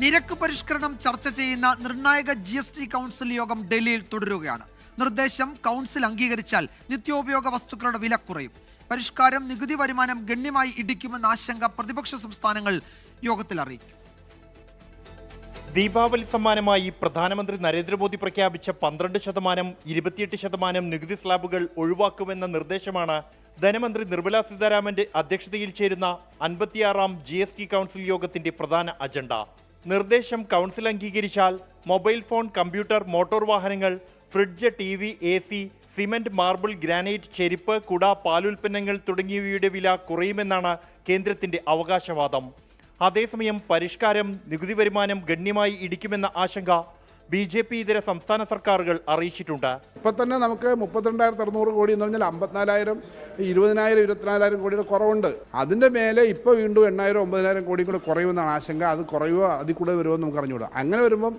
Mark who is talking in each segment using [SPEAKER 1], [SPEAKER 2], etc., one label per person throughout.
[SPEAKER 1] നിരക്ക് പരിഷ്കരണം ചർച്ച ചെയ്യുന്ന നിർണായക GST കൗൺസിൽ യോഗം ഡൽഹിയിൽ തുടരുകയാണ്. നിർദ്ദേശം കൗൺസിൽ അംഗീകരിച്ചാൽ നിത്യോപയോഗ വസ്തുക്കളുടെ വില കുറയും. പരിഷ്കാരം നികുതി വരുമാനം ഗണ്യമായി ഇടിക്കുമെന്ന ആശങ്ക പ്രതിപക്ഷ സംസ്ഥാനങ്ങൾ യോഗത്തിൽ അറിയിക്കും.
[SPEAKER 2] ദീപാവലി സമ്മാനമായി പ്രധാനമന്ത്രി നരേന്ദ്രമോദി പ്രഖ്യാപിച്ച 12%, 28% നികുതി സ്ലാബുകൾ ഒഴിവാക്കുമെന്ന നിർദ്ദേശമാണ് ധനമന്ത്രി നിർമ്മല സീതാരാമന്റെ അധ്യക്ഷതയിൽ ചേരുന്ന 56ാം GST കൗൺസിൽ യോഗത്തിന്റെ പ്രധാന അജണ്ട. നിർദ്ദേശം കൗൺസിൽ അംഗീകരിച്ചാൽ മൊബൈൽ ഫോൺ, കമ്പ്യൂട്ടർ, മോട്ടോർ വാഹനങ്ങൾ, fridge, TV, AC, cement, marble, granite, ചെരുപ്പ്, കുട, പാലുൽപ്പന്നങ്ങൾ തുടങ്ങിയവയുടെ വില കുറയുമെന്നാണ് കേന്ദ്രത്തിന്റെ അവകാശവാദം. അതേസമയം പരിഷ്കാരം നികുതി വരുമാനം ഗണ്യമായി ഇടിക്കുമെന്ന ആശങ്ക BJP ഇതര സംസ്ഥാന സർക്കാരുകൾ അറിയിച്ചിട്ടുണ്ട്.
[SPEAKER 3] ഇപ്പം തന്നെ നമുക്ക് 32,600 കോടി എന്ന് പറഞ്ഞാൽ 54,000, 20,000, 24,000 കോടിയുടെ കുറവുണ്ട്. അതിൻ്റെ മേലെ ഇപ്പോൾ വീണ്ടും 8,000, 9,000 കോടി കൂടെ കുറയുമെന്നാണ് ആശങ്ക. അത് കുറയുമോ അതിൽ കൂടെ വരുമോ എന്ന് നമുക്ക് അറിഞ്ഞുകൂടാ. അങ്ങനെ വരുമ്പം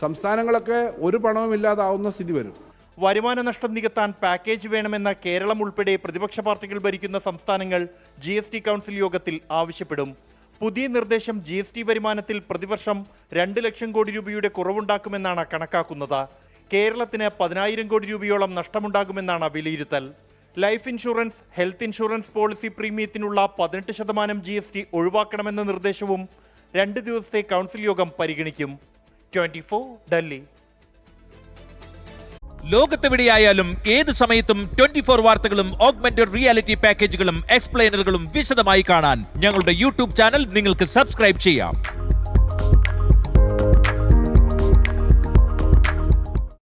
[SPEAKER 3] സംസ്ഥാനങ്ങളൊക്കെ ഒരു പണവും ഇല്ലാതാവുന്ന സ്ഥിതി വരും.
[SPEAKER 2] വരുമാന നഷ്ടം നികത്താൻ പാക്കേജ് വേണമെന്ന കേരളം ഉൾപ്പെടെ പ്രതിപക്ഷ പാർട്ടികൾ ഭരിക്കുന്ന സംസ്ഥാനങ്ങൾ GST കൗൺസിൽ യോഗത്തിൽ ആവശ്യപ്പെടും. പുതിയ നിർദ്ദേശം GST വരുമാനത്തിൽ പ്രതിവർഷം 2 ലക്ഷം കോടി രൂപയുടെ കുറവുണ്ടാക്കുമെന്നാണ് കണക്കാക്കുന്നത്. കേരളത്തിന് 10,000 കോടി രൂപയോളം നഷ്ടമുണ്ടാകുമെന്നാണ് വിലയിരുത്തൽ. Life insurance, health insurance policy പ്രീമിയത്തിനുള്ള 18% GST ഒഴിവാക്കണമെന്ന നിർദ്ദേശവും 2 ദിവസത്തെ കൗൺസിൽ യോഗം പരിഗണിക്കും. 24 ഡൽഹി.
[SPEAKER 4] ലോകത്തെവിടെയായാലും ഏത് സമയത്തും 24 വാർത്തകളും ഓഗ്മെന്റഡ് റിയാലിറ്റി പാക്കേജുകളും എക്സ്പ്ലെയിനറുകളും വിശദമായി കാണാൻ ഞങ്ങളുടെ YouTube ചാനൽ നിങ്ങൾക്ക് സബ്സ്ക്രൈബ് ചെയ്യാം.